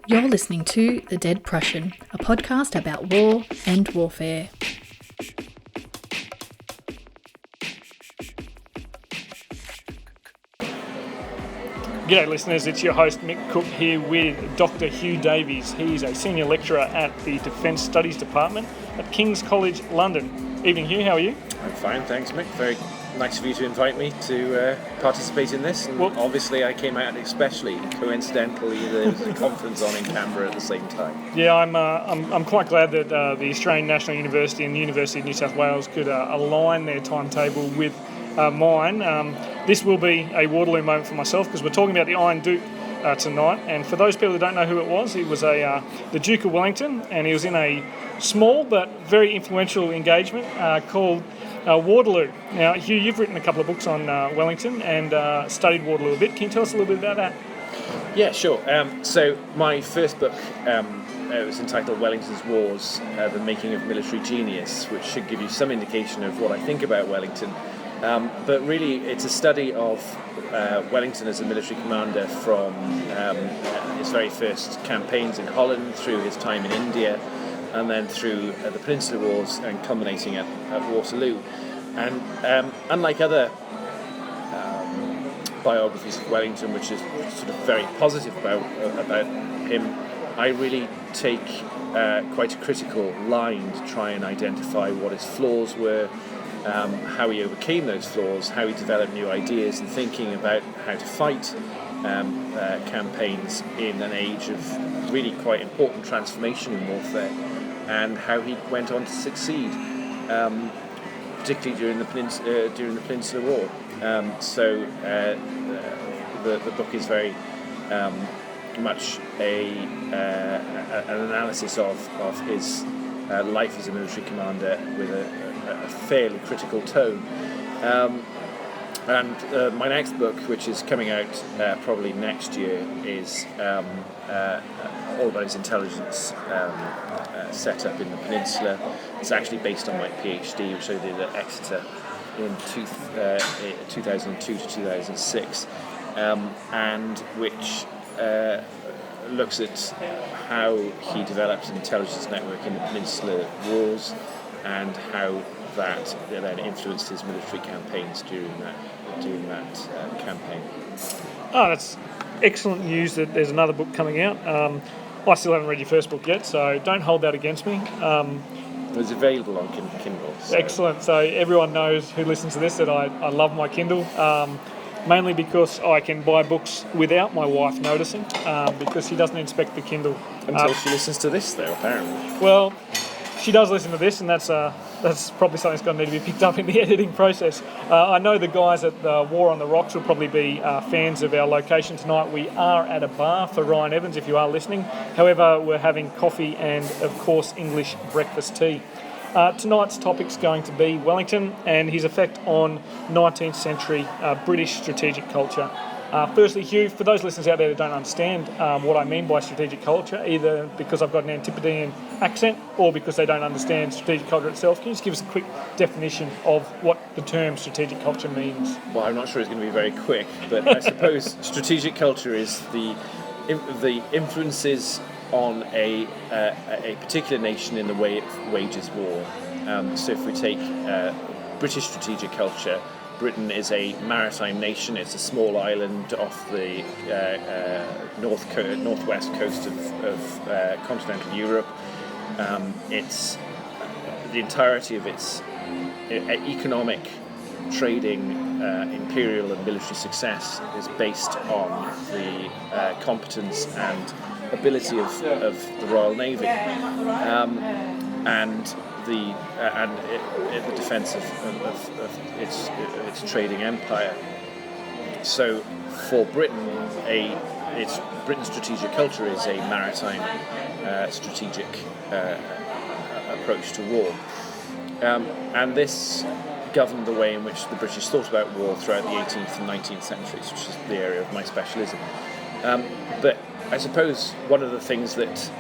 You're listening to The Dead Prussian, a podcast about war and warfare. G'day listeners, it's your host Mick Cook here with Dr Huw Davies. He's a senior lecturer at the Defence Studies Department at King's College London. Evening Huw, how are you? I'm fine, thanks Mick. Very nice of you to invite me to participate in this. And obviously I came out especially coincidentally there was a conference on in Canberra at the same time. Yeah, I'm quite glad that the Australian National University and the University of New South Wales could align their timetable with mine. This will be a Waterloo moment for myself because we're talking about the Iron Duke tonight. And for those people who don't know who it was the Duke of Wellington, and he was in a small but very influential engagement called Waterloo. Now, Huw, you've written a couple of books on Wellington and studied Waterloo a bit. Can you tell us a little bit about that? Yeah, sure. So my first book was entitled Wellingtons Wars, The Making of Military Genius, which should give you some indication of what I think about Wellington. But really, it's a study of Wellington as a military commander from his very first campaigns in Holland, through his time in India, and then through the Peninsular Wars and culminating at Waterloo. And unlike other biographies of Wellington, which is sort of very positive about him, I really take quite a critical line to try and identify what his flaws were, how he overcame those flaws, how he developed new ideas and thinking about how to fight campaigns in an age of really quite important transformation in warfare, and how he went on to succeed, particularly during the Peninsular War. So the book is very much an analysis of his life as a military commander with a fairly critical tone. And my next book, which is coming out probably next year, is all about his intelligence setup in the Peninsula. It's actually based on my PhD, which I did at Exeter in 2002 to 2006, and which looks at how he developed an intelligence network in the Peninsular Wars and how that then influenced his military campaigns during that campaign. Oh, that's excellent news that there's another book coming out. I still haven't read your first book yet, so don't hold that against me. It's available on Kindle. So. Excellent. So everyone knows who listens to this that I love my Kindle, mainly because I can buy books without my wife noticing, because she doesn't inspect the Kindle. Until she listens to this, though, apparently. Well, she does listen to this, and that's probably something that's going to need to be picked up in the editing process. I know the guys at the War on the Rocks will probably be fans of our location tonight. We are at a bar for Ryan Evans, if you are listening. However, we're having coffee and, of course, English breakfast tea. Tonight's topic's going to be Wellington and his effect on 19th century British strategic culture. Firstly, Huw, for those listeners out there that don't understand what I mean by strategic culture, either because I've got an Antipodean accent or because they don't understand strategic culture itself, can you just give us a quick definition of what the term strategic culture means? Well, I'm not sure it's going to be very quick, but I suppose strategic culture is the influences on a particular nation in the way it wages war. So if we take British strategic culture, Britain is a maritime nation. It's a small island off the northwest coast of continental Europe. It's the entirety of its economic, trading, imperial and military success is based on the competence and ability of the Royal Navy, and the defence of its trading empire. So for Britain, Britain's strategic culture is a maritime strategic approach to war, and this governed the way in which the British thought about war throughout the 18th and 19th centuries, which is the area of my specialism. But I suppose one of the things that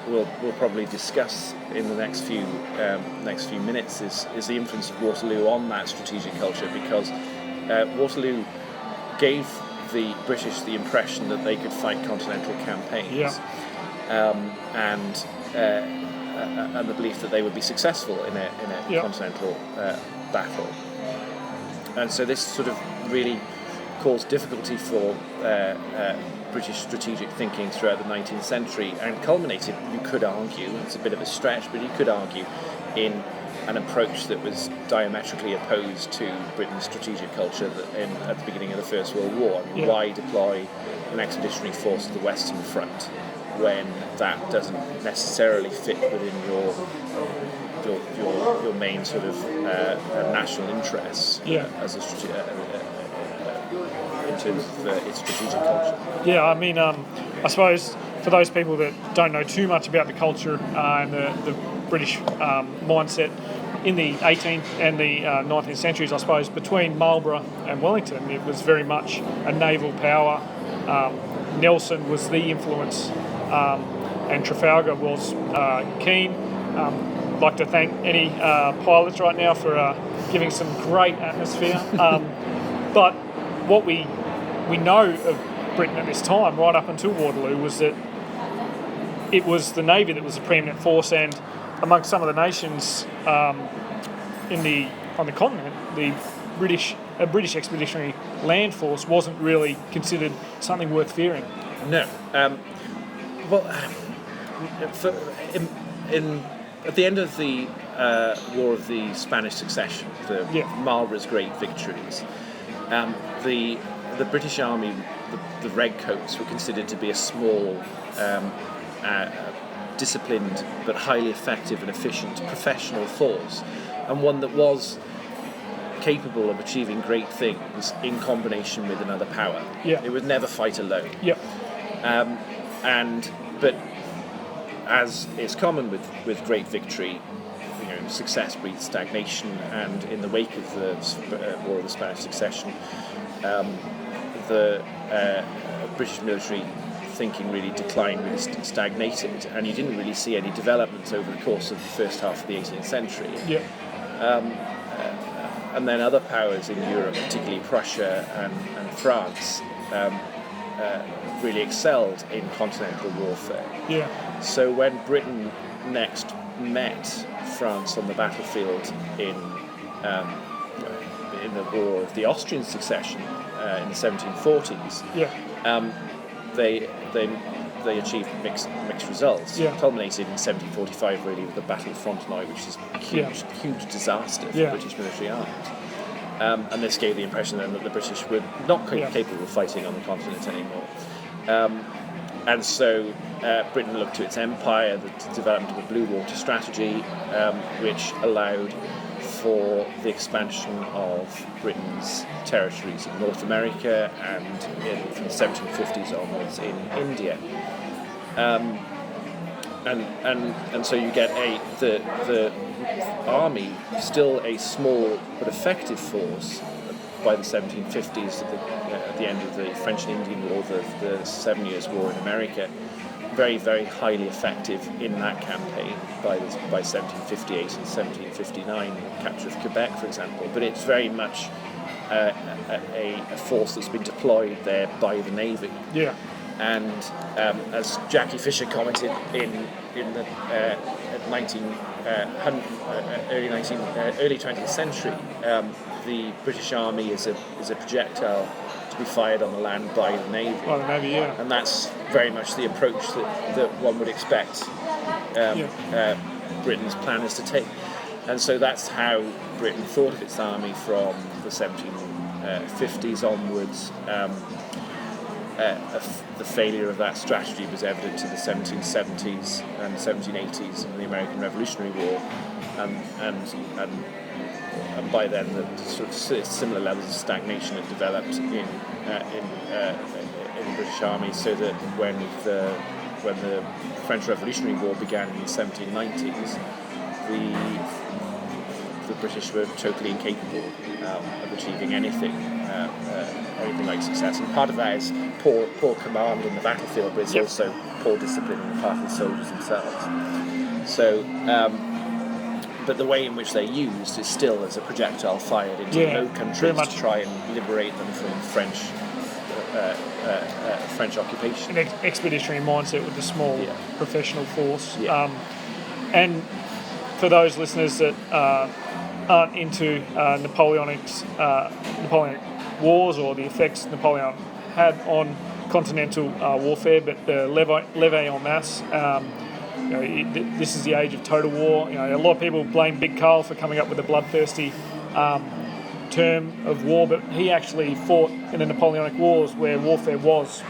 we'll probably discuss in the next few minutes is the influence of Waterloo on that strategic culture, because Waterloo gave the British the impression that they could fight continental campaigns, and the belief that they would be successful in a continental battle. And so this sort of really caused difficulty for British strategic thinking throughout the 19th century, and culminated, you could argue, it's a bit of a stretch, but you could argue, in an approach that was diametrically opposed to Britain's strategic culture at the beginning of the First World War. I mean, why deploy an expeditionary force to the Western Front when that doesn't necessarily fit within your main sort of national interests as a in terms of its strategic culture? Yeah, I mean, I suppose for those people that don't know too much about the culture and the British mindset in the 18th and the 19th centuries, I suppose, between Marlborough and Wellington, it was very much a naval power. Nelson was the influence, and Trafalgar was keen. I'd like to thank any pilots right now for giving some great atmosphere. But what we know of Britain at this time, right up until Waterloo, was that it was the Navy that was the preeminent force, and amongst some of the nations on the continent, the British expeditionary land force wasn't really considered something worth fearing. No. At the end of the War of the Spanish Succession, Marlborough's great victories, the British Army, the Redcoats, were considered to be a small, disciplined but highly effective and efficient professional force, and one that was capable of achieving great things in combination with another power. Yeah. It would never fight alone. Yeah. But as is common with great victory, success breeds stagnation, and in the wake of the War of the Spanish Succession, the British military thinking really declined, really stagnated, and you didn't really see any developments over the course of the first half of the 18th century. Yeah. And then other powers in Europe, particularly Prussia and France, really excelled in continental warfare. Yeah. So when Britain next met France on the battlefield in the War of the Austrian Succession in the 1740s, they achieved mixed results. Culminated in 1745 really with the Battle of Fontenoy, which is a huge disaster for British military arms. And this gave the impression then that the British were not capable of fighting on the continent anymore. And so Britain looked to its empire, the development of a blue water strategy, which allowed for the expansion of Britain's territories in North America and from the 1750s onwards in India. And so you get the army, still a small but effective force by the 1750s, at the end of the French and Indian War, the 7 Years' War in America, very, very highly effective in that campaign by 1758 and 1759, the capture of Quebec, for example. But it's very much a force that's been deployed there by the Navy. Yeah. And as Jackie Fisher commented in the early 20th century, the British Army is a projectile to be fired on the land by the Navy. By the Navy, yeah. And that's very much the approach that one would expect Britain's planners to take. And so that's how Britain thought of its army from the 1750s onwards. The failure of that strategy was evident in the 1770s and 1780s in the American Revolutionary War, and by then the sort of similar levels of stagnation had developed in the British Army, so that when the French Revolutionary War began in the 1790s, the British were totally incapable of achieving anything like success, and part of that is poor command on the battlefield, but it's also poor discipline on the part of the soldiers themselves. So, but the way in which they're used is still as a projectile fired into Low Countries to try and liberate them from French French occupation. An expeditionary mindset with a small professional force. Yeah. And for those listeners that aren't into Napoleonic Wars or the effects Napoleon had on continental warfare, but the levée en masse. This is the age of total war. A lot of people blame Big Carl for coming up with a bloodthirsty term of war, but he actually fought in the Napoleonic Wars, where warfare was,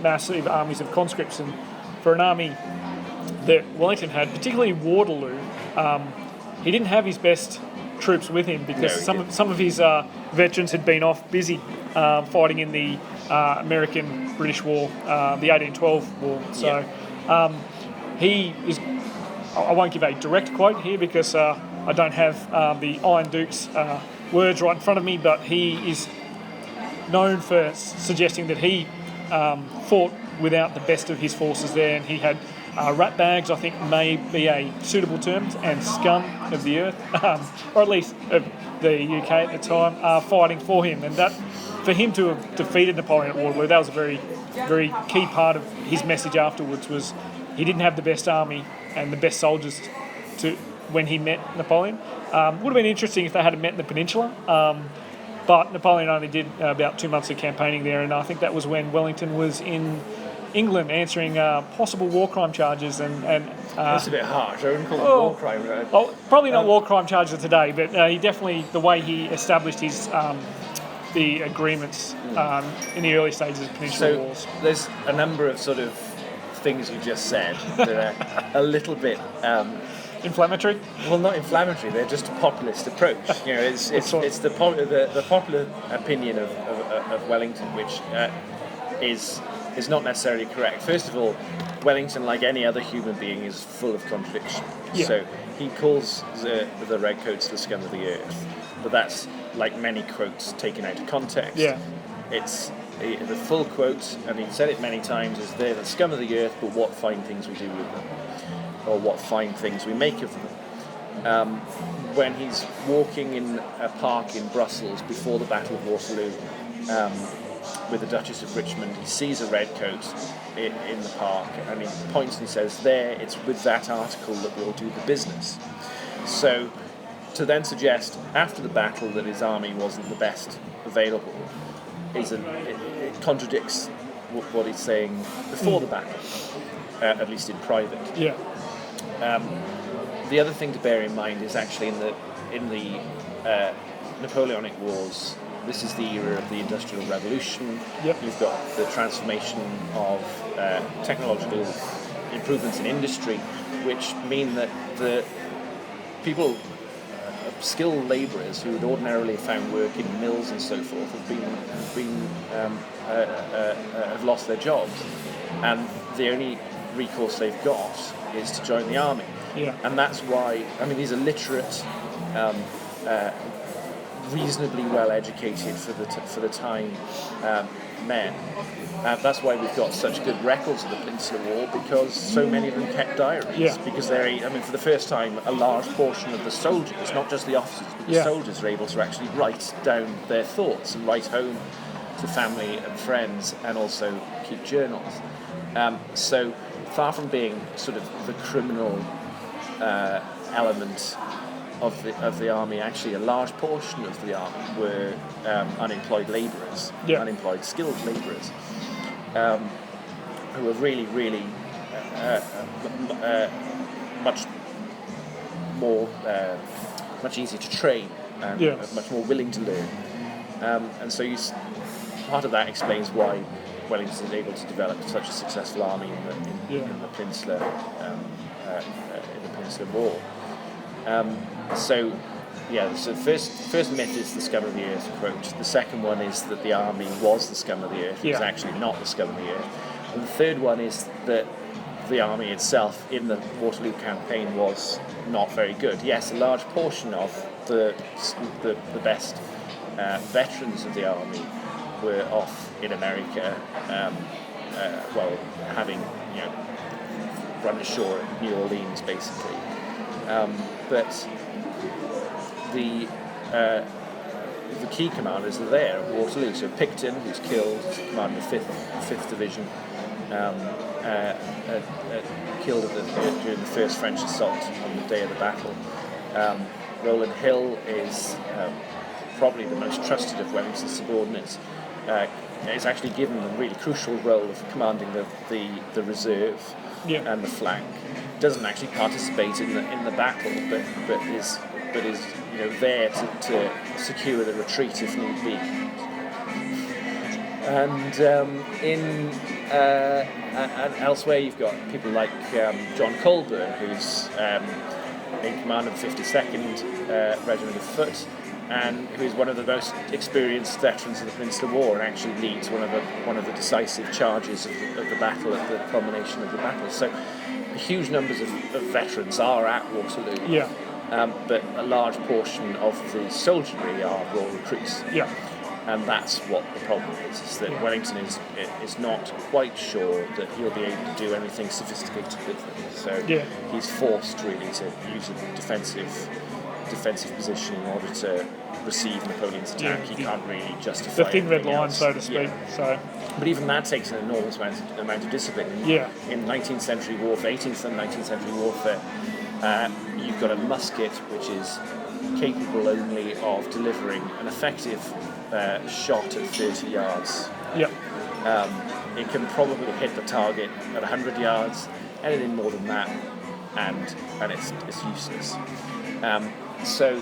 massive armies of conscripts, and for an army that Wellington had, particularly Waterloo, he didn't have his best troops with him because some of his veterans had been off busy fighting in the American-British War, the 1812 war. So he is. I won't give a direct quote here because I don't have the Iron Duke's words right in front of me, but he is known for suggesting that he fought without the best of his forces there, and he had rat bags, I think may be a suitable term, and scum of the earth, or at least of the UK at the time, fighting for him. And that, for him to have defeated Napoleon at Waterloo, that was a very, very key part of his message afterwards, was he didn't have the best army and the best soldiers when he met Napoleon. Would have been interesting if they had met in the Peninsula, but Napoleon only did about 2 months of campaigning there, and I think that was when Wellington was in England answering possible war crime charges. And That's a bit harsh. I wouldn't call it war crime. Right? Well, probably not war crime charges today, but he definitely, the way he established his the agreements in the early stages of Peninsular Wars. There's a number of sort of things you just said that are a little bit inflammatory. Well, not inflammatory. They're just a populist approach. It's the popular opinion of Wellington, which is not necessarily correct. First of all, Wellington, like any other human being, is full of contradiction. Yeah. So he calls the redcoats the scum of the earth, but that's like many quotes taken out of context. Yeah. It's the full quote, and he said it many times, is they're the scum of the earth, but what fine things we do with them, or what fine things we make of them. When he's walking in a park in Brussels before the Battle of Waterloo with the Duchess of Richmond, he sees a redcoat in the park, and he points and says, there, it's with that article that we'll do the business. So to then suggest after the battle that his army wasn't the best available it contradicts what he's saying before the battle, at least in private. Yeah. The other thing to bear in mind is actually in the Napoleonic Wars. This is the era of the Industrial Revolution. Yep. You've got the transformation of technological improvements in industry, which mean that the people, skilled labourers who would ordinarily have found work in mills and so forth, have lost their jobs, and the only recourse they've got is to join the army. Yeah. And that's why, these are literate, reasonably well educated for the time men. That's why we've got such good records of the Peninsular War, because so many of them kept diaries. Yeah. Because for the first time, a large portion of the soldiers, not just the officers, but the soldiers, are able to actually write down their thoughts and write home to family and friends, and also keep journals. So far from being sort of the criminal element of the army, actually a large portion of the army were unemployed labourers, unemployed skilled labourers, who were really, really much easier to train and much more willing to learn. And so part of that explains why Wellington was able to develop such a successful army in the Peninsular War. So the first myth is the scum of the earth quote. The second one is that the army was the scum of the earth. It was actually not the scum of the earth. And the third one is that the army itself in the Waterloo campaign was not very good. Yes, a large portion of the best veterans of the army were off in America, having run ashore at New Orleans, basically. But the key commanders are there at Waterloo. So Picton, who's killed, commanding the 5th Division, killed during the first French assault on the day of the battle. Rowland Hill is probably the most trusted of Wellington's subordinates. Is actually given the really crucial role of commanding the reserve and the flank. Doesn't actually participate in the battle, but is there to secure the retreat if need be. And and elsewhere you've got people like John Colburn, who's in command of the 52nd Regiment of Foot, and who is one of the most experienced veterans of the Peninsular War, and actually leads one of the decisive charges of the battle at the culmination of the battle. So, huge numbers of veterans are at Waterloo. Yeah. But a large portion of the soldiery are raw recruits. Yeah. And that's what the problem is that Wellington is not quite sure that he'll be able to do anything sophisticated with them. So he's forced really to use a defensive position in order to receive Napoleon's attack. He can't really justify the thin red line, else. so to speak. So, but even that takes an enormous amount of discipline. In 19th century warfare, 18th and 19th century warfare, you've got a musket which is capable only of delivering an effective shot at 30 yards. It can probably hit the target at 100 yards. Anything more than that, and it's useless. So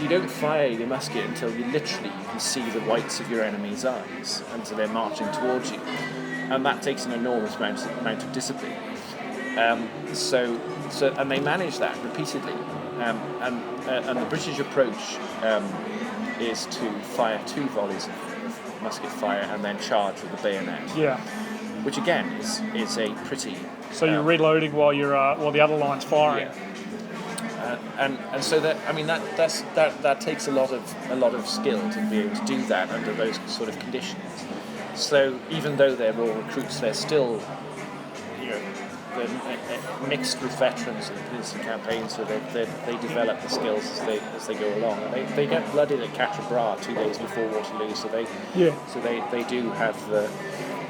you don't fire your musket until you can see the whites of your enemy's eyes, until they're marching towards you, and that takes an enormous amount of discipline. So and they manage that repeatedly, and the British approach is to fire 2 volleys of musket fire and then charge with the bayonet. Which again is a pretty. So you're reloading while the other line's firing. And so that takes a lot of skill to be able to do that under those sort of conditions. So even though they're all recruits, they're still they're mixed with veterans of the Peninsular Campaign, so they develop the skills as they go along. And they get blooded at Quatre Bras 2 days before Waterloo, so they do have a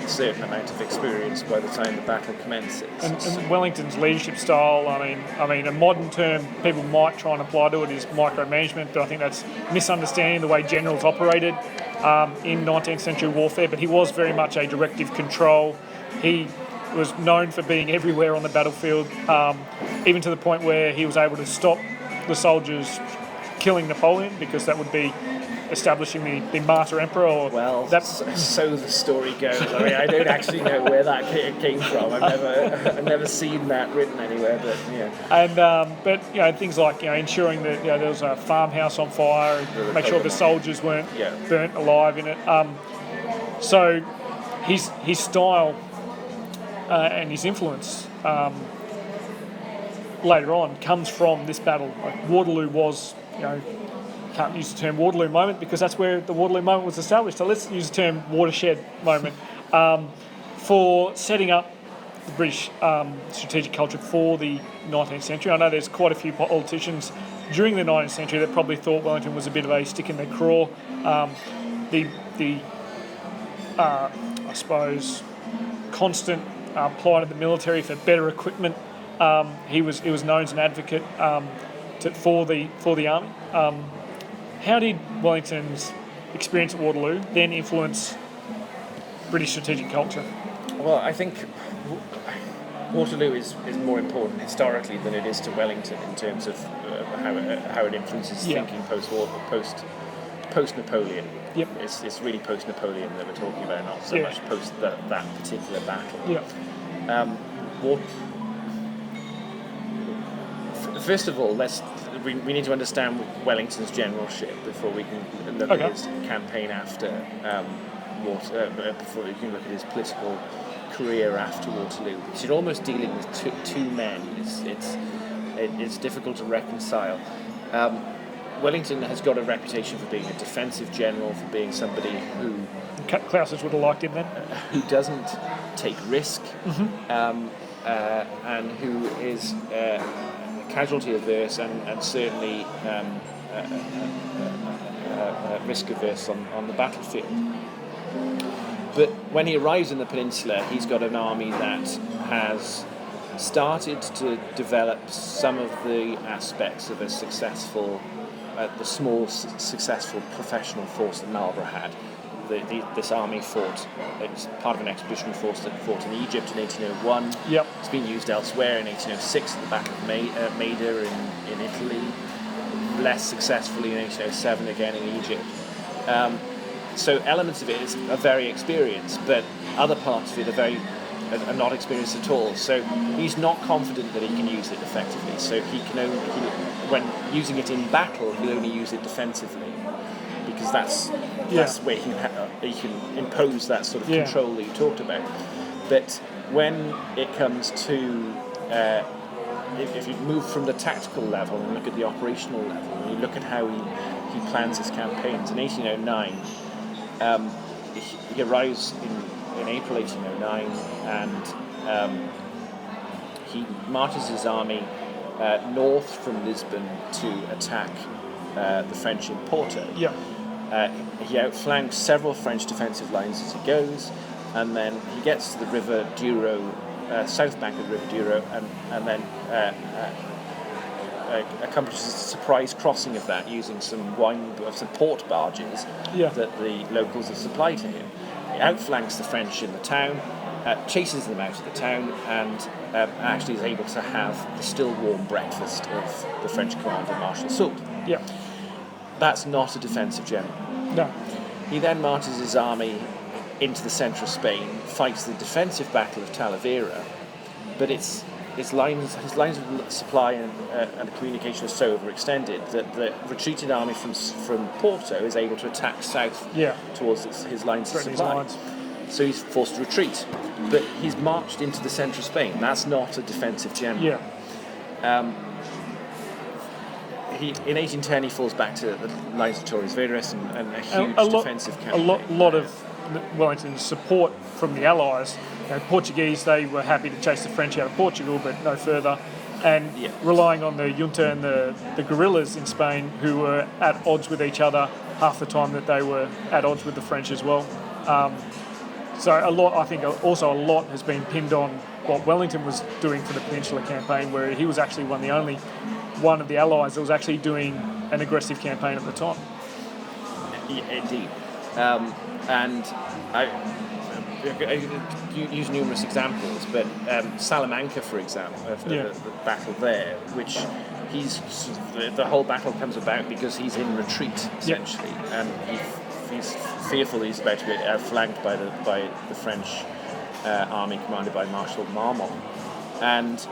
certain amount of experience by the time the battle commences. And Wellington's leadership style, I mean, a modern term people might try and apply to it is micromanagement, but I think that's misunderstanding the way generals operated in 19th century warfare. But he was very much a directive control. He was known for being everywhere on the battlefield, even to the point where he was able to stop the soldiers killing Napoleon, because that would be establishing the martyr emperor. So the story goes. I mean, I don't actually know where that came from. I've never seen that written anywhere. But And things like ensuring that there was a farmhouse on fire, and make sure the soldiers weren't burnt alive in it. So his style and his influence later on comes from this battle. Like Waterloo was, can't use the term Waterloo moment because that's where the Waterloo moment was established. So let's use the term watershed moment for setting up the British strategic culture for the 19th century. I know there's quite a few politicians during the 19th century that probably thought Wellington was a bit of a stick in their craw. I suppose, constant plight of the military for better equipment. He was known as an advocate for the army. How did Wellington's experience at Waterloo then influence British strategic culture? Well, I think Waterloo is more important historically than it is to Wellington in terms of how it influences thinking post-war, post-Napoleon. It's really post-Napoleon that we're talking about, not so much post that particular battle. First of all, we need to understand Wellington's generalship before we can look at his campaign after before we can look at his political career after Waterloo. Because you're almost dealing with two men. It's difficult to reconcile. Wellington has got a reputation for being a defensive general, for being somebody who Clausewitz would have liked him then. Who doesn't take risk, and who is casualty averse and certainly risk averse on the battlefield. But when he arrives in the peninsula, he's got an army that has started to develop some of the aspects of a successful, the small successful professional force that Marlborough had. This army fought, it was part of an expeditionary force that fought in Egypt in 1801. Yep. It's been used elsewhere in 1806 at the Battle of Maida in Italy, less successfully in 1807 again in Egypt. So elements of it are very experienced, but other parts of it are not experienced at all. So he's not confident that he can use it effectively. So when using it in battle, he'll only use it defensively, because that's where he can impose that sort of control that you talked about. But when it comes to if you move from the tactical level and look at the operational level, and you look at how he plans his campaigns, in 1809 he arrives in April 1809, and he marches his army north from Lisbon to attack the French in Porto. Yeah. He outflanks several French defensive lines as he goes, and then he gets to the River Douro, south bank of the River Douro, and then accomplishes a surprise crossing of that using some port barges that the locals have supplied to him. He outflanks the French in the town, chases them out of the town, and actually is able to have the still warm breakfast of the French commander Marshal Soult. Yeah. That's not a defensive general. No. He then marches his army into the centre of Spain, fights the defensive battle of Talavera, but his lines of supply and communication are so overextended that the retreated army from Porto is able to attack south towards his lines of supply. So he's forced to retreat, but he's marched into the centre of Spain. That's not a defensive general. Yeah. In 1810 he falls back to the lines of Torres Vedras and a huge defensive campaign. A lot of Wellington's support from the Allies. Portuguese, they were happy to chase the French out of Portugal, but no further. And relying on the junta and the guerrillas in Spain, who were at odds with each other half the time that they were at odds with the French as well. So a lot has been pinned on what Wellington was doing for the Peninsula Campaign, where he was actually the only one of the Allies that was actually doing an aggressive campaign at the time. Indeed. And I use numerous examples, but Salamanca, for example, the battle there, which the whole battle comes about because he's in retreat, essentially, and he's fearful he's about to be outflanked by the French army commanded by Marshal Marmont. And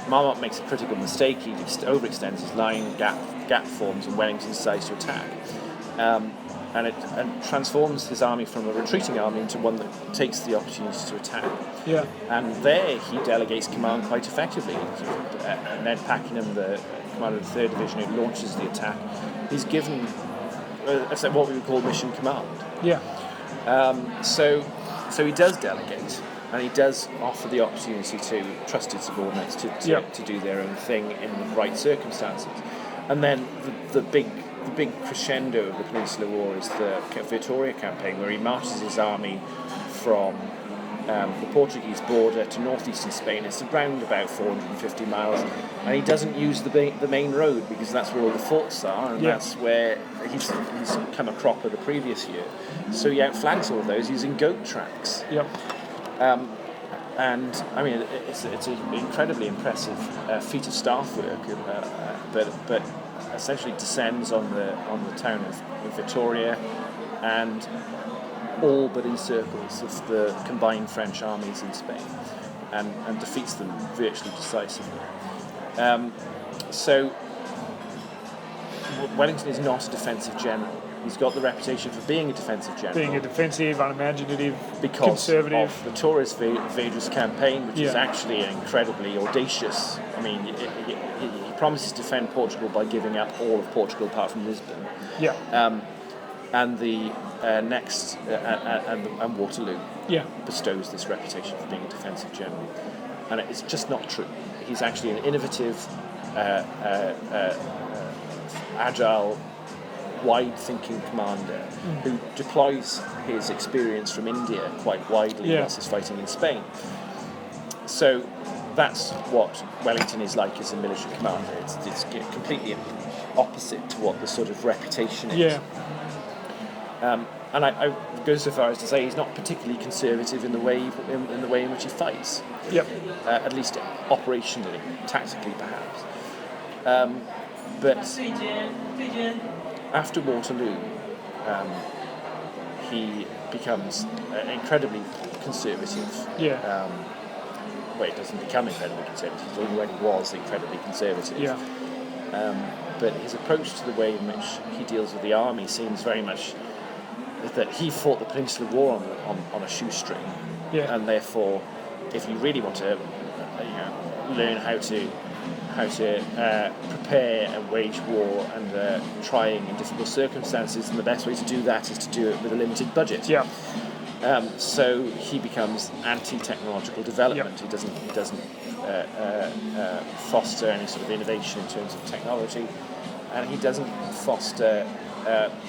Marmont makes a critical mistake. He overextends his line, gap forms, and Wellington decides to attack. And transforms his army from a retreating army into one that takes the opportunity to attack. Yeah. And there he delegates command quite effectively. Ned Pakenham, the commander of the 3rd Division, who launches the attack, he's given what we would call mission command. Yeah. So he does delegate, and he does offer the opportunity to trusted subordinates to do their own thing in the right circumstances. And then the big crescendo of the Peninsular War is the Vitoria campaign, where he marches his army from the Portuguese border to northeastern Spain. It's around about 450 miles, and he doesn't use the main road because that's where all the forts are, and that's where he's come a cropper the previous year. So he outflanks all of those using goat tracks. Yep. And I mean, it's an incredibly impressive feat of staff work, but essentially descends on the town of Vitoria and all but encircles of the combined French armies in Spain and defeats them virtually decisively. So Wellington is not a defensive general. He's got the reputation for being a defensive general. Being a defensive, unimaginative, because conservative. Of the Torres Vedras campaign, which is actually an incredibly audacious. I mean, he promises to defend Portugal by giving up all of Portugal apart from Lisbon. Yeah. And the next and Waterloo bestows this reputation for being a defensive general, and it's just not true. He's actually an innovative, agile wide-thinking commander who deploys his experience from India quite widely whilst he's fighting in Spain. So that's what Wellington is like as a military commander. It's completely opposite to what the sort of reputation is. Yeah. And I go so far as to say he's not particularly conservative in the way in which he fights. Yep. At least operationally, tactically perhaps. But after Waterloo, he becomes incredibly conservative. Yeah. Well, he doesn't become incredibly conservative. He already was incredibly conservative. Yeah. But his approach to the way in which he deals with the army seems very much that he fought the Peninsular War on a shoestring, and therefore, if you really want to, learn how to prepare and wage war under trying and difficult circumstances, then the best way to do that is to do it with a limited budget. Yeah. So he becomes anti-technological development. Yep. He doesn't foster any sort of innovation in terms of technology, and he doesn't foster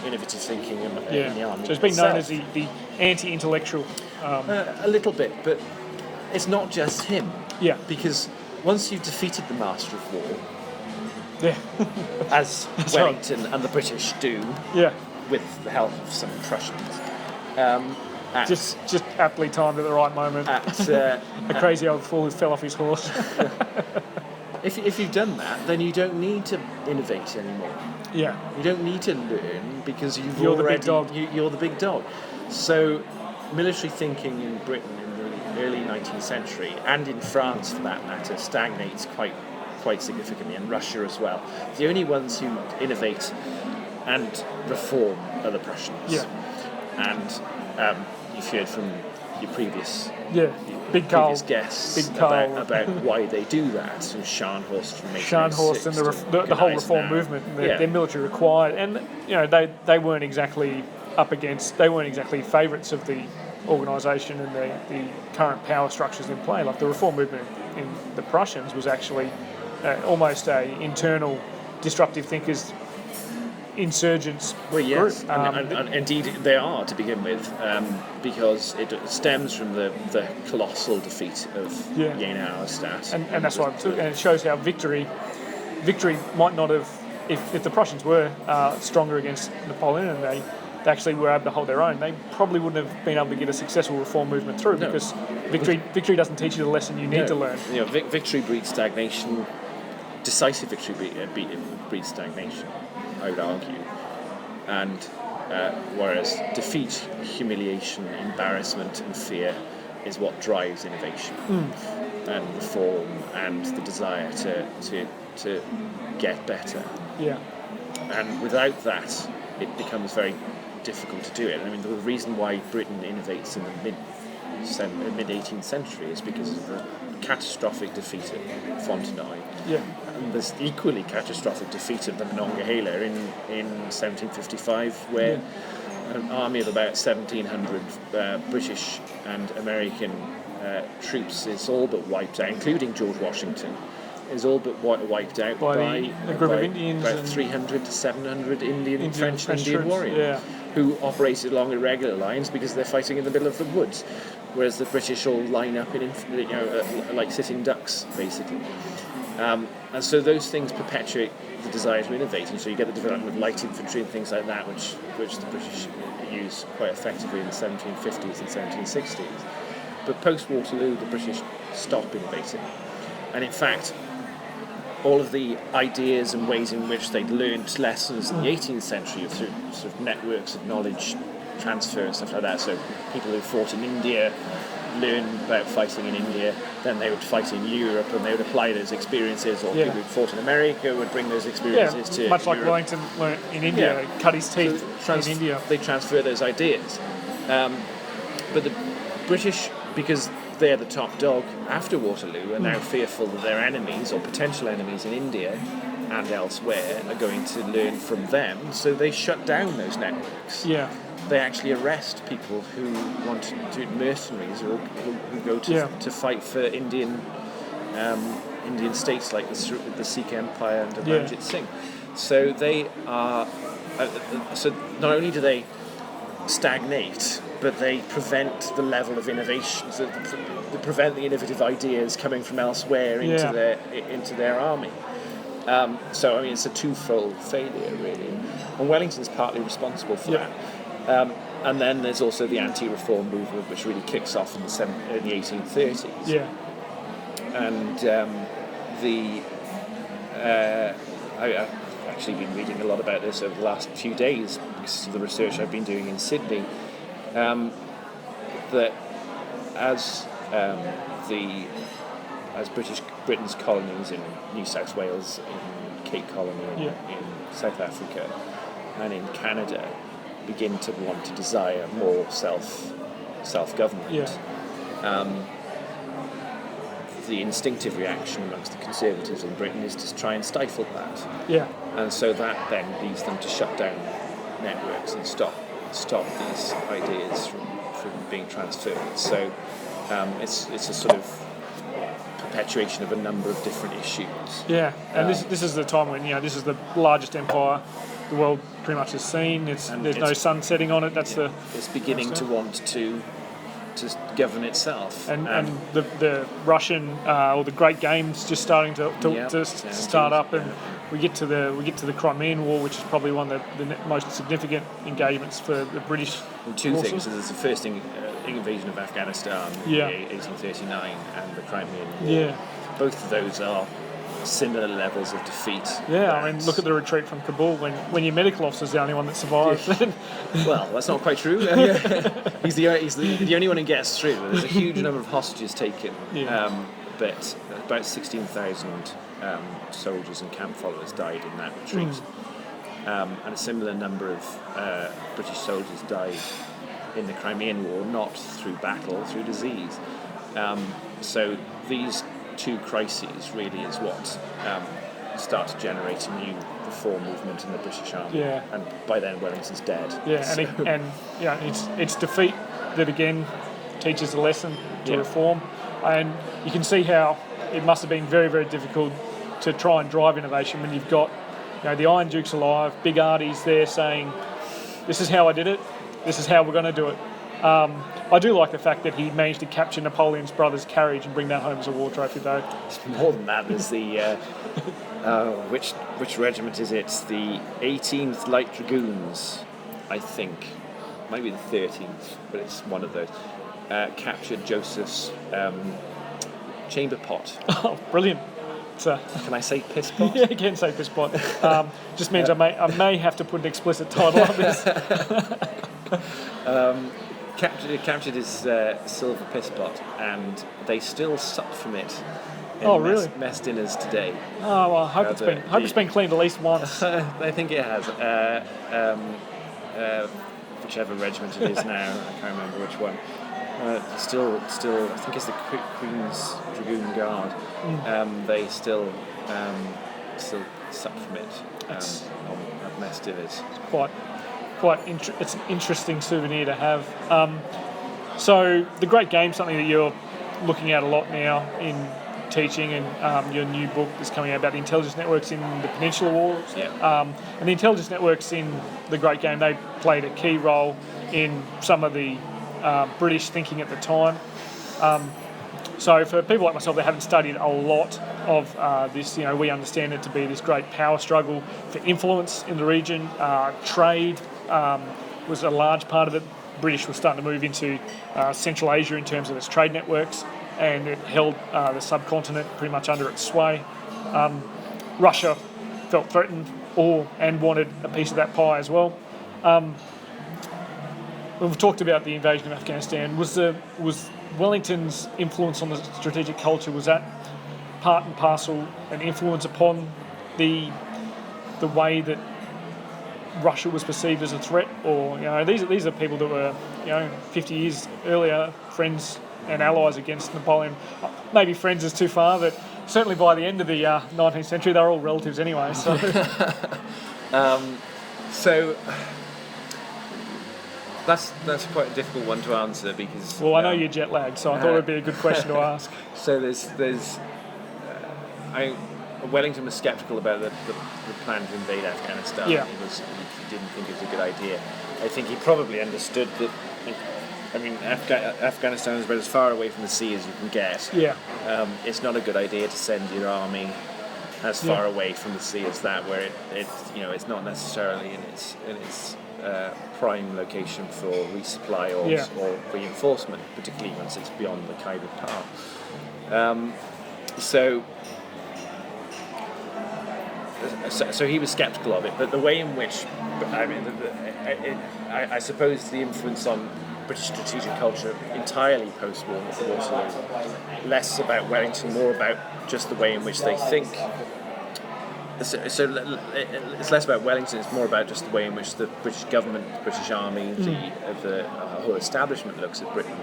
innovative thinking in the army. So it's been known as the anti-intellectual. A little bit, but it's not just him. Yeah. Because once you've defeated the Master of War, Yeah. as Wellington and the British do, Yeah. with the help of some Prussians, Just aptly timed at the right moment. A crazy old fool who fell off his horse. If you've done that, then you don't need to innovate anymore. Yeah. You don't need to learn because You're already, the big dog. You're the big dog. So military thinking in Britain in the early 19th century, and in France for that matter, stagnates quite significantly, and Russia as well. The only ones who innovate and reform are the Prussians. Yeah. And you've heard from your previous guests about why they do that. So Scharnhorst from 1806 and the whole reform movement, and their military required, and they weren't exactly favourites of the organisation and the current power structures in play. Like the reform movement in the Prussians was actually almost a internal disruptive thinkers. Insurgents group. And indeed they are to begin with, because it stems from the colossal defeat of Jena Auerstadt. And that's why it shows how victory might not have, if the Prussians were stronger against Napoleon and they actually were able to hold their own, they probably wouldn't have been able to get a successful reform movement through, because victory doesn't teach you the lesson you need to learn. Victory breeds stagnation. Decisive victory breeds stagnation, I would argue, and whereas defeat, humiliation, embarrassment and fear is what drives innovation and reform and the desire to get better. Yeah. And without that, it becomes very difficult to do it. I mean, the reason why Britain innovates in the mid-18th century is because of the catastrophic defeat at Fontenoy. Yeah. And there's equally catastrophic defeat of the Monongahela in 1755, where an army of about 1,700 British and American troops is all but wiped out, including George Washington, is all but wiped out by a group of Indians, about 300 to 700 French Indian troops, warriors who operated along irregular lines because they're fighting in the middle of the woods, whereas the British all line up in like sitting ducks, basically. And so those things perpetuate the desire to innovate, and so you get the development of light infantry and things like that, which the British used quite effectively in the 1750s and 1760s. But post-Waterloo, the British stop innovating. And in fact, all of the ideas and ways in which they'd learned lessons in the 18th century through sort of networks of knowledge transfer and stuff like that. So people who fought in India learned about fighting in India, then they would fight in Europe and they would apply those experiences, or people who fought in America would bring those experiences to much like Europe. Wellington learned in India, he cut his teeth in India. They transfer those ideas. But the British, because they're the top dog after Waterloo, are now fearful that their enemies or potential enemies in India and elsewhere are going to learn from them, so they shut down those networks. Yeah. They actually arrest people who want to do mercenaries or who go to fight for Indian states like the Sikh Empire and Ranjit Singh. So they are so not only do they stagnate, but they prevent the level of innovation. So they prevent the innovative ideas coming from elsewhere into their army. So I mean, it's a twofold failure, really. And Wellington's partly responsible for that. And then there's also the anti-reform movement, which really kicks off in the 1830s. Yeah. And I've actually been reading a lot about this over the last few days because of the research I've been doing in Sydney. That as Britain's colonies in New South Wales, in Cape Colony, in South Africa, and in Canada begin to want to desire more self-government. The instinctive reaction amongst the Conservatives in Britain is to try and stifle that. Yeah. And so that then leads them to shut down networks and stop these ideas from being transferred. So it's a sort of perpetuation of a number of different issues. Yeah, and this is the time when this is the largest empire the world pretty much has seen. There's no sun setting on it. It's beginning to want to govern itself, and the Russian or the Great Game's just starting to start up, and we get to the Crimean War, which is probably one of the most significant engagements for the British. Two things. So there's the first invasion of Afghanistan in 1839 and the Crimean War. Yeah. Both of those are similar levels of defeat. Yeah, I mean, look at the retreat from Kabul when your medical officer's the only one that survived. Well, that's not quite true. He's the only one who gets through. There's a huge number of hostages taken, but about 16,000 soldiers and camp followers died in that retreat. And a similar number of British soldiers died in the Crimean War, not through battle, through disease. So these two crises really is what start to generate a new reform movement in the British Army. Yeah. And by then Wellington's dead. Yeah, so. It's defeat that again teaches a lesson to reform, and you can see how it must have been very, very difficult to try and drive innovation when you've got the Iron Duke's alive, Big Artie's there saying, "This is how I did it. This is how we're going to do it." I do like the fact that he managed to capture Napoleon's brother's carriage and bring that home as a war trophy, though. It's more than that. There's the which regiment is it? The 18th Light Dragoons, I think. Might be the 13th, but it's one of those. Captured Joseph's chamber pot. Oh, brilliant! Can I say piss pot? Yeah, you can say piss pot. Just means I may have to put an explicit title on this. Captured his silver piss pot, and they still sup from it in really? mess dinners today. Oh well, I hope it's been cleaned at least once. I think it has. Whichever regiment it is now, I can't remember which one. Still, I think it's the Queen's Dragoon Guard. They still sup from it at mess dinners. It's an interesting souvenir to have. So the Great Game, something that you're looking at a lot now in teaching, and your new book is coming out about the intelligence networks in the Peninsular Wars. Yeah. And the intelligence networks in the Great Game, they played a key role in some of the British thinking at the time. So for people like myself that haven't studied a lot of this, we understand it to be this great power struggle for influence in the region. Trade was a large part of it. British were starting to move into Central Asia in terms of its trade networks, and it held the subcontinent pretty much under its sway. Russia felt threatened and wanted a piece of that pie as well. We've talked about the invasion of Afghanistan. Was Wellington's influence on the strategic culture, was that part and parcel an influence upon the way that Russia was perceived as a threat? Or these are people that were 50 years earlier friends and allies against Napoleon. Maybe friends is too far, but certainly by the end of the 19th century they were all relatives anyway. So, so that's quite a difficult one to answer because. Well, I know you're jet lagged, so I thought it would be a good question to ask. So there's Wellington was sceptical about the plan to invade Afghanistan. Yeah. He didn't think it was a good idea. I think he probably understood that. I mean, Afghanistan is about as far away from the sea as you can get. Yeah. It's not a good idea to send your army as far away from the sea as that, where it's not necessarily in its prime location for resupply or reinforcement, particularly once it's beyond the Khyber Pass. So he was sceptical of it, but the way in which, I suppose the influence on British strategic culture entirely post-war, less about Wellington, more about just the way in which they think. So it's less about Wellington, it's more about just the way in which the British government, the British army, the whole establishment looks at Britain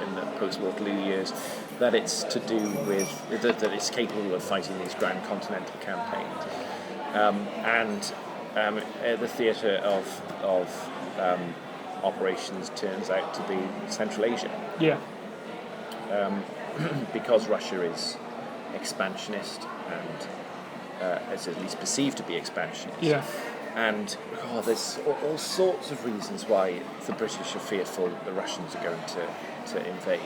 in the post-Waterloo years, that it's to do with, that it's capable of fighting these grand continental campaigns. The theatre of operations turns out to be Central Asia. Yeah. Because Russia is expansionist and is at least perceived to be expansionist. Yeah. And there's all sorts of reasons why the British are fearful that the Russians are going to invade.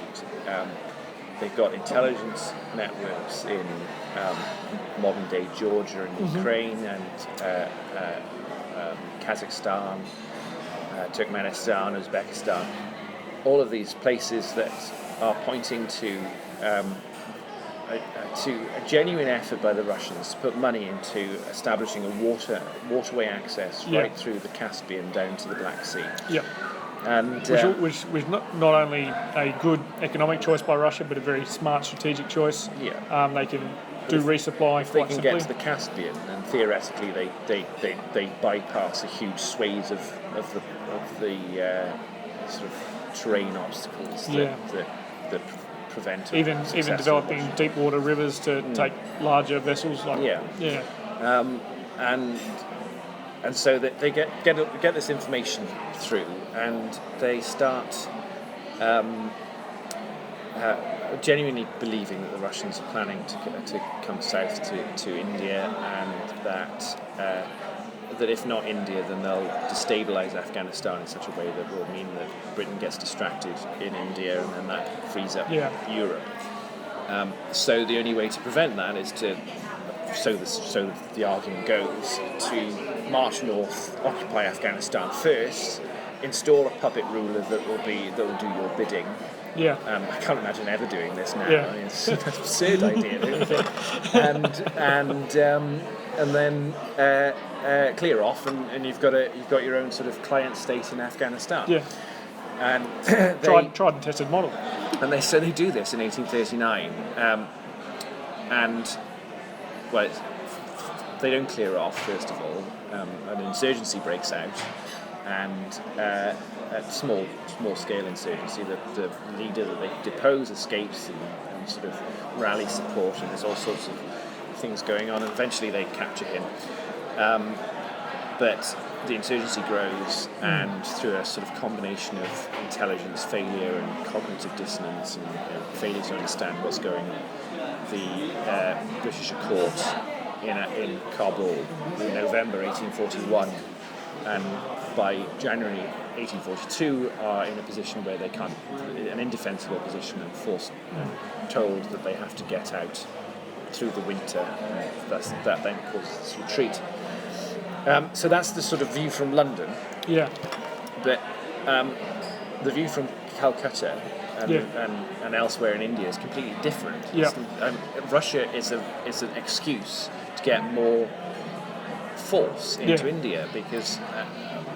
They've got intelligence networks in modern-day Georgia and Ukraine and Kazakhstan, Turkmenistan, Uzbekistan. All of these places that are pointing to a genuine effort by the Russians to put money into establishing a waterway access right through the Caspian down to the Black Sea. Yeah. And which was not only a good economic choice by Russia, but a very smart strategic choice. Yeah. They can do resupply. If they can get to the Caspian, and theoretically they bypass a huge swathe of the sort of terrain obstacles that prevent even developing deep water rivers to take larger vessels. And so that they get this information through, and they start genuinely believing that the Russians are planning to come south to India, and that if not India, then they'll destabilise Afghanistan in such a way that will mean that Britain gets distracted in India, and then that frees up Europe. So the only way to prevent that is to, so the argument goes, to march north, occupy Afghanistan first, install a puppet ruler that will do your bidding. Yeah. I can't imagine ever doing this now. Yeah. I mean, it's an absurd idea, don't you think? And then clear off, and you've got your own sort of client state in Afghanistan. Yeah. And tried and tested model. And they do this in 1839, and they don't clear off. First of all, an insurgency breaks out, and a small scale insurgency. The leader that they depose escapes and sort of rally support, and there's all sorts of things going on. And eventually, they capture him, but the insurgency grows, and through a sort of combination of intelligence failure and cognitive dissonance and failure to understand what's going on, the British are caught in Kabul in November 1841, and by January 1842 are in a position where they can't, an indefensible position, and told that they have to get out through the winter, and that then causes this retreat. So that's the sort of view from London. Yeah. But the view from Calcutta and elsewhere in India is completely different. Yeah. Russia is an excuse to get more force into India, because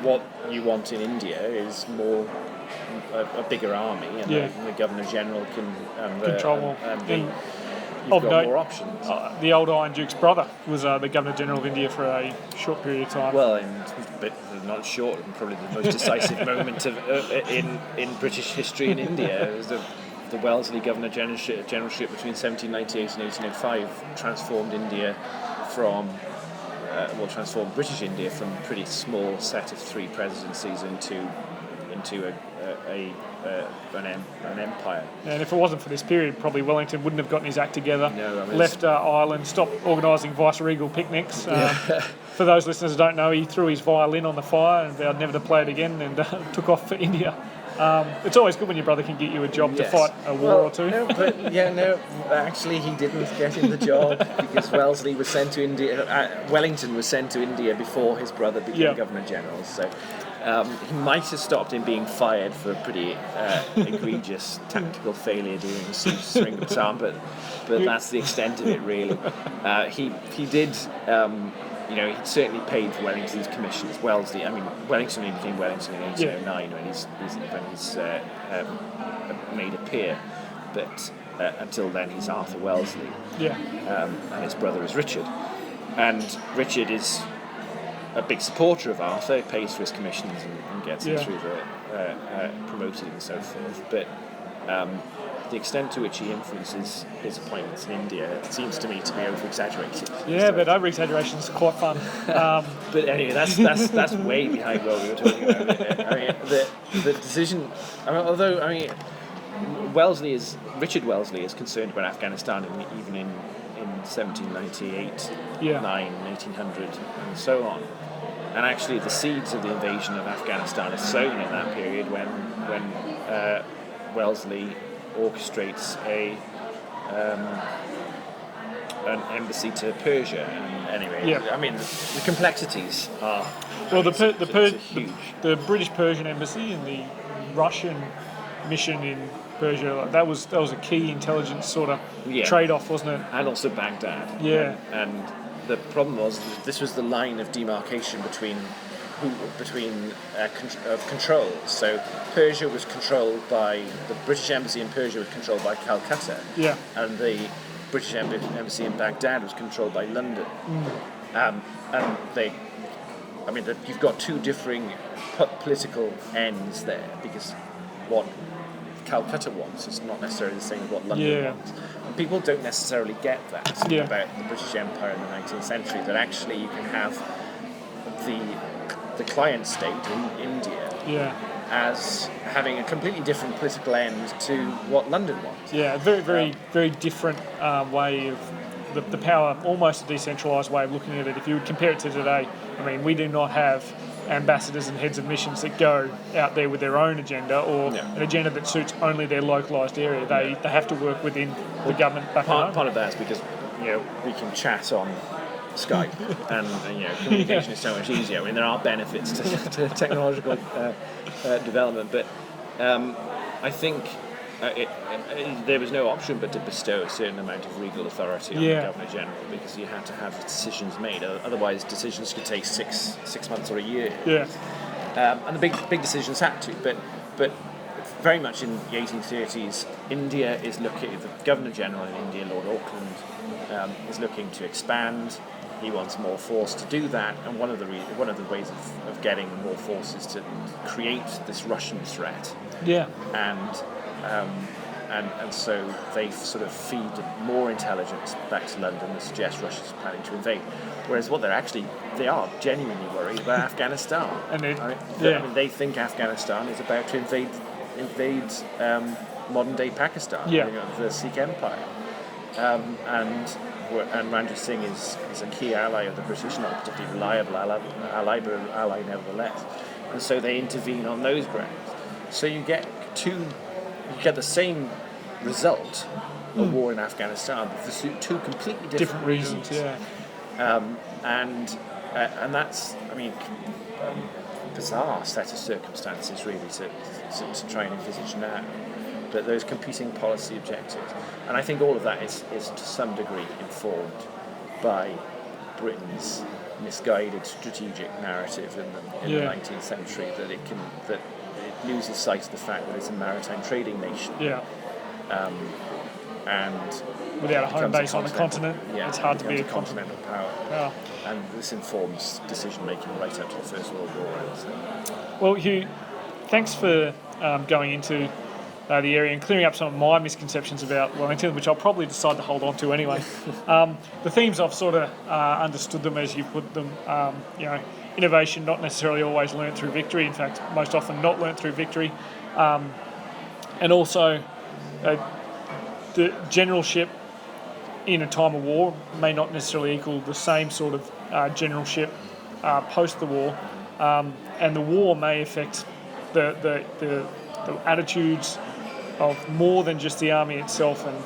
what you want in India is a bigger army, and the Governor General can control you've got more options. The old Iron Duke's brother was the Governor General of India for a short period of time. Well, not short, and probably the most decisive moment in British history in India. It was the Wellesley Governor Generalship between 1798 and 1805 transformed India transformed British India from a pretty small set of three presidencies into into an empire. And if it wasn't for this period, probably Wellington wouldn't have gotten his act together. No, I mean, left Ireland, stopped organising vice-regal picnics. For those listeners who don't know, he threw his violin on the fire and vowed never to play it again, and took off for India. It's always good when your brother can get you a job to fight a war or two. Actually he didn't get him the job because Wellesley was sent to India. Wellington was sent to India before his brother became Governor General. So he might have stopped him being fired for a pretty egregious tactical failure during the siege of Seringapatam, but that's the extent of it really. He did. He certainly paid for Wellington's commissions. Wellesley, Wellington only became Wellington in 1809 when he's made a peer, but until then he's Arthur Wellesley. And his brother is Richard. And Richard is a big supporter of Arthur, pays for his commissions and gets him through the promoted and so forth. But the extent to which he influences his appointments in India seems to me to be over-exaggerated. Yeah, but over-exaggeration is quite fun. But anyway, that's way behind what we were talking about. The decision. Richard Wellesley is concerned about Afghanistan even in 1798, 1800, and so on. And actually, the seeds of the invasion of Afghanistan are sown in that period when Wellesley orchestrates an embassy to Persia. And anyway, the complexities are huge. The British Persian embassy and the Russian mission in Persia, that was a key intelligence sort of trade-off, wasn't it? And also Baghdad. Yeah. And the problem was this was the line of demarcation between control. So Persia was controlled by the British embassy in Persia was controlled by Calcutta. Yeah. And the British embassy in Baghdad was controlled by London. And you've got two differing political ends there, because what Calcutta wants is not necessarily the same as what London wants. And people don't necessarily get that about the British Empire in the 19th century, that actually you can have the client state in India as having a completely different political end to what London wants. Yeah, a very, very different way of the power, almost a decentralised way of looking at it. If you would compare it to today, we do not have ambassadors and heads of missions that go out there with their own agenda or an agenda that suits only their localised area. They have to work within the government back home. Part of that's because we can chat on Skype and communication is so much easier. There are benefits to technological development, but I think there was no option but to bestow a certain amount of regal authority on the Governor General, because you had to have decisions made. Otherwise, decisions could take six months or a year. Yeah. And the big decisions had to, but very much in the 1830s, India is looking. The Governor General in India, Lord Auckland, is looking to expand. He wants more force to do that, and one of the ways of getting more force is to create this Russian threat. Yeah. And so they sort of feed more intelligence back to London that suggests Russia's planning to invade. Whereas what they are genuinely worried about Afghanistan. And they think Afghanistan is about to invade modern day Pakistan, the Sikh Empire. And Ranjit Singh is a key ally of the British, not a particularly reliable ally, but an ally nevertheless. And so they intervene on those grounds. So you get the same result of war in Afghanistan, but for two completely different reasons. And that's, bizarre set of circumstances really to try and envisage now. But those competing policy objectives, and I think all of that is to some degree informed by Britain's misguided strategic narrative in the 19th century, that it loses sight of the fact that it's a maritime trading nation. And without a home base on the continent, it's hard to be a continental power. And this informs decision making right up to the First World War. Well, Huw, thanks for going into the area and clearing up some of my misconceptions about Wellington, which I'll probably decide to hold on to anyway. The themes, I've sort of understood them as you put them. Innovation not necessarily always learnt through victory. In fact, most often not learnt through victory. And also the generalship in a time of war may not necessarily equal the same sort of generalship post the war, and the war may affect the attitudes of more than just the army itself, and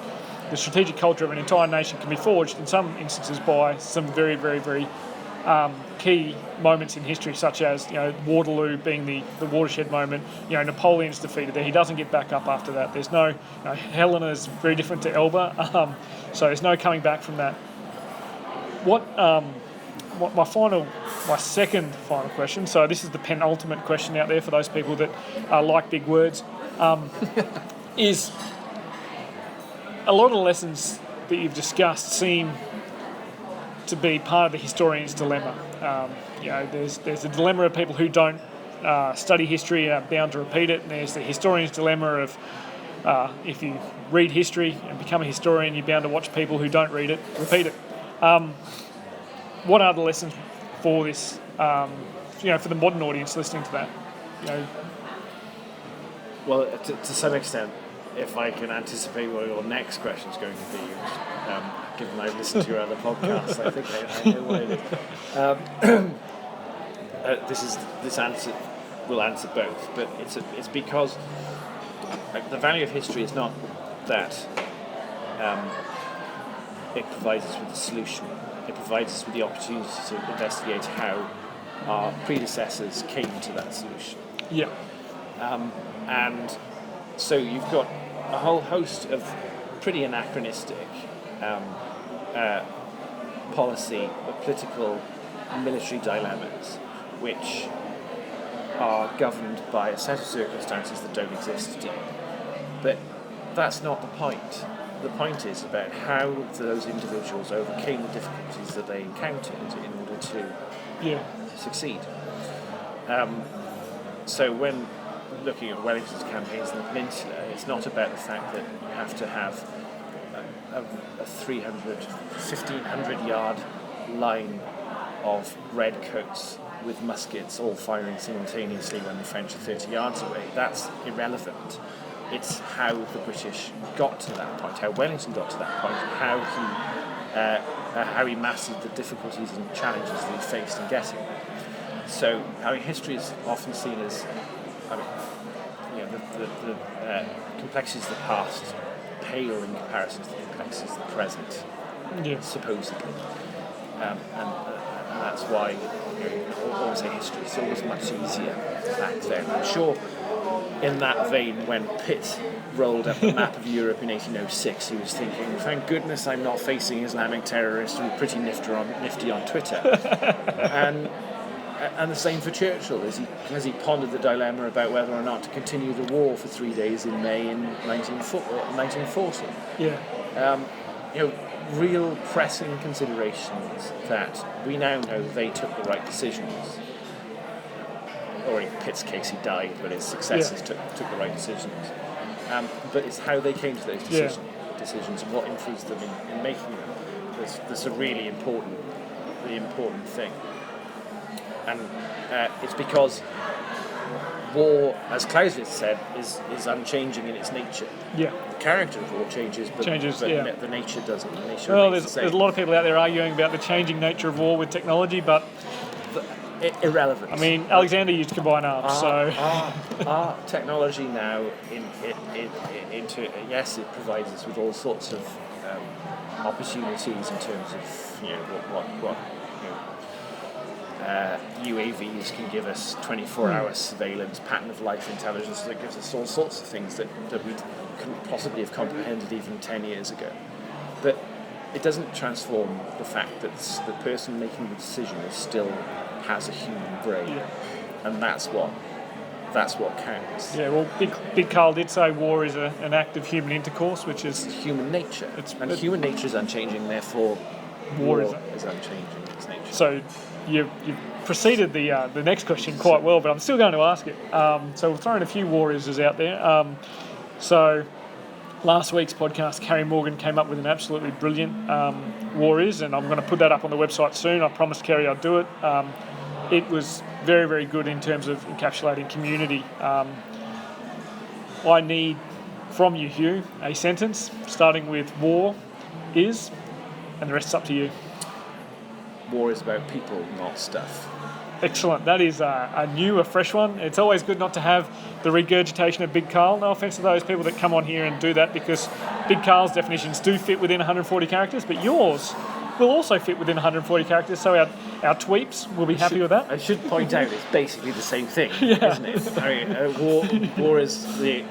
the strategic culture of an entire nation can be forged in some instances by some very, very, very key moments in history, such as Waterloo being the watershed moment. Napoleon's defeated there; he doesn't get back up after that. There's no Helena's very different to Elba, so there's no coming back from that. What my second final question. So this is the penultimate question out there for those people that like big words. Is a lot of the lessons that you've discussed seem to be part of the historian's dilemma. There's a dilemma of people who don't study history and are bound to repeat it, and there's the historian's dilemma of if you read history and become a historian, you're bound to watch people who don't read it repeat it. What are the lessons for this? For the modern audience listening to that. Well, to some extent, if I can anticipate what your next question is going to be, which, given I've listened to your other podcasts, I think I know what it is. This answer will answer both, but it's because the value of history is not that it provides us with a solution. It provides us with the opportunity to investigate how our predecessors came to that solution. Yeah. And so you've got a whole host of pretty anachronistic policy, political, military dilemmas, which are governed by a set of circumstances that don't exist today. But that's not the point. The point is about how those individuals overcame the difficulties that they encountered in order to succeed. So when looking at Wellington's campaigns in the Peninsula, it's not about the fact that you have to have a 1,500 yard line of redcoats with muskets all firing simultaneously when the French are 30 yards away. That's irrelevant. It's how the British got to that point, how Wellington got to that point, how he mastered the difficulties and challenges that he faced in getting there. So, history is often seen as, the complexities of the past pale in comparison to the complexities of the present, supposedly, and that's why always say history is always much easier back then. I'm sure. In that vein, when Pitt rolled up the map of Europe in 1806, he was thinking, thank goodness I'm not facing Islamic terrorists who are pretty nifty on Twitter. and the same for Churchill, as he pondered the dilemma about whether or not to continue the war for 3 days in May in 1940. Yeah. Real pressing considerations that we now know they took the right decisions. Or in Pitt's case, he died, but his successors took the right decisions. But it's how they came to those decisions and what influenced them in making them. That's a really important thing. And it's because war, as Clausewitz said, is unchanging in its nature. Yeah. The character of war changes, but the nature doesn't. The nature there's a lot of people out there arguing about the changing nature of war with technology, but irrelevant. I mean, Alexander used combined arms, our technology now it provides us with all sorts of opportunities in terms of what UAVs can give us 24-hour surveillance, pattern of life intelligence that gives us all sorts of things that we couldn't possibly have comprehended even 10 years ago. But it doesn't transform the fact that the person making the decision still has a human brain, and that's what counts. Yeah, well, Big Carl did say war is an act of human intercourse, which is human nature. Human nature is unchanging, therefore war is unchanging in its nature. So you preceded the next question quite well, but I'm still going to ask it. So we're throwing a few war isms out there. So last week's podcast, Carrie Morgan came up with an absolutely brilliant war is, and I'm going to put that up on the website soon. I promised Carrie I'd do it. It was very, very good in terms of encapsulating community. I need from you, Huw, a sentence starting with war is, and the rest's up to you. War is about people, not stuff. Excellent. That is a fresh one. It's always good not to have the regurgitation of Big Carl. No offence to those people that come on here and do that, because Big Carl's definitions do fit within 140 characters, but yours will also fit within 140 characters, so our tweeps will be happy with that. I should point out it's basically the same thing, isn't it? I mean, war is the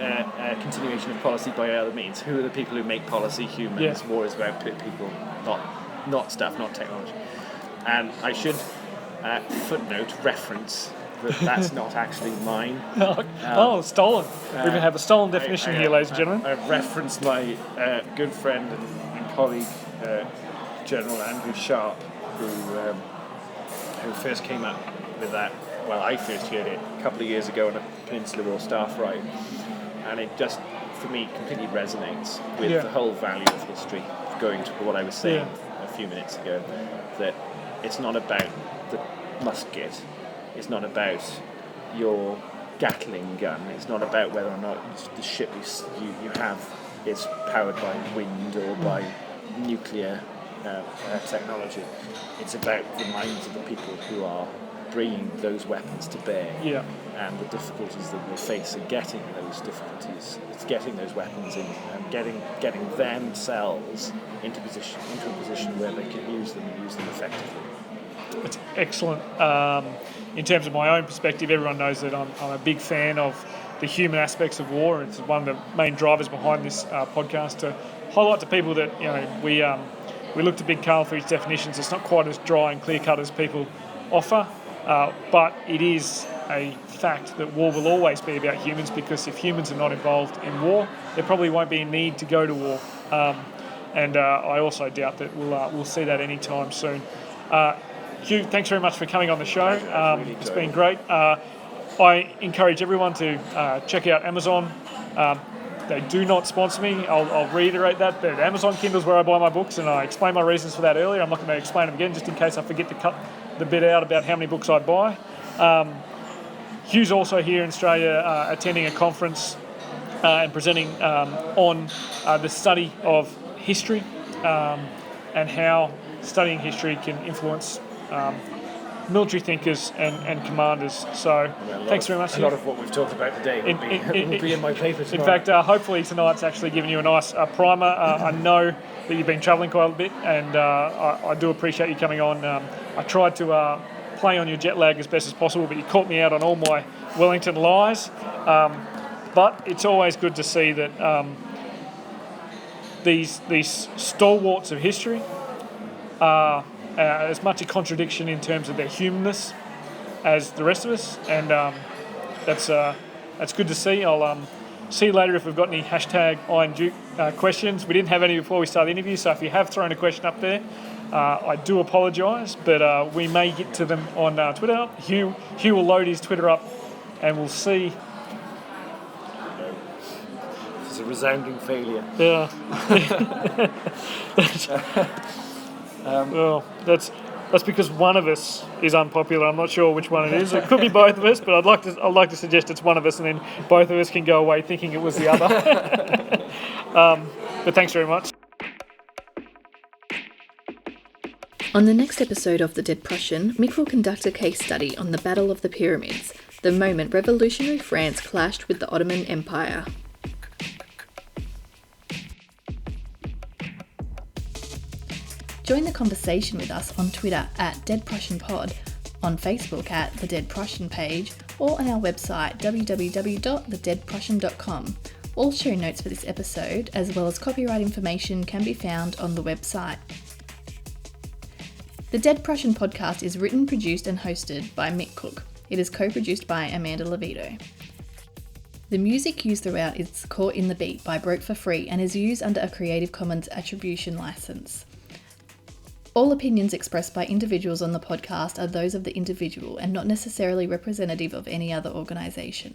continuation of policy by other means. Who are the people who make policy? Humans. Yeah. War is about people, not stuff, not technology. And I should footnote, reference that's not actually mine. Stolen. We have a stolen definition here, ladies and gentlemen. I referenced my good friend and colleague, General Andrew Sharp, who first came up with that. Well, I first heard it a couple of years ago on a Peninsula War staff ride, and it just, for me, completely resonates with the whole value of history. Going to what I was saying a few minutes ago, that it's not about the musket, it's not about your Gatling gun, it's not about whether or not the ship you have is powered by wind or by nuclear technology. It's about the minds of the people who are bringing those weapons to bear, and the difficulties that they face in getting those difficulties. It's getting those weapons in and getting themselves into a position where they can use them and use them effectively. It's excellent. In terms of my own perspective, everyone knows that I'm a big fan of the human aspects of war. It's one of the main drivers behind this podcast, to highlight to people that we look to Big Carl for his definitions. It's not quite as dry and clear-cut as people offer, but it is a fact that war will always be about humans, because if humans are not involved in war, there probably won't be a need to go to war. And I also doubt that we'll see that anytime soon. Huw, thanks very much for coming on the show. It's been great. I encourage everyone to check out Amazon. They do not sponsor me. I'll reiterate that, but Amazon Kindle's where I buy my books, and I explained my reasons for that earlier. I'm not going to explain them again, just in case I forget to cut the bit out about how many books I buy. Hugh's also here in Australia attending a conference and presenting on the study of history and how studying history can influence military thinkers and commanders. So thanks very much. A lot of what we've talked about today will be in my paper tomorrow. In fact, hopefully tonight's actually given you a nice primer. I know that you've been travelling quite a bit, and I do appreciate you coming on. I tried to play on your jet lag as best as possible, but you caught me out on all my Wellington lies. But it's always good to see that these stalwarts of history are as much a contradiction in terms of their humanness as the rest of us, and that's good to see. I'll see you later if we've got any hashtag Iron Duke questions. We didn't have any before we started the interview, so if you have thrown a question up there, I do apologise, but we may get to them on Twitter. Huw will load his Twitter up, and we'll see. It's a resounding failure. Yeah. Well, that's because one of us is unpopular. I'm not sure which one it is. It could be both of us, but I'd like to suggest it's one of us, and then both of us can go away thinking it was the other. But thanks very much. On the next episode of The Dead Prussian, Mick will conduct a case study on the Battle of the Pyramids, the moment revolutionary France clashed with the Ottoman Empire. Join the conversation with us on Twitter at Dead Prussian Pod, on Facebook at The Dead Prussian page, or on our website www.thedeadprussian.com. All show notes for this episode, as well as copyright information, can be found on the website. The Dead Prussian podcast is written, produced and hosted by Mick Cook. It is co-produced by Amanda Levito. The music used throughout is Caught in the Beat by Broke for Free and is used under a Creative Commons Attribution license. All opinions expressed by individuals on the podcast are those of the individual and not necessarily representative of any other organisation.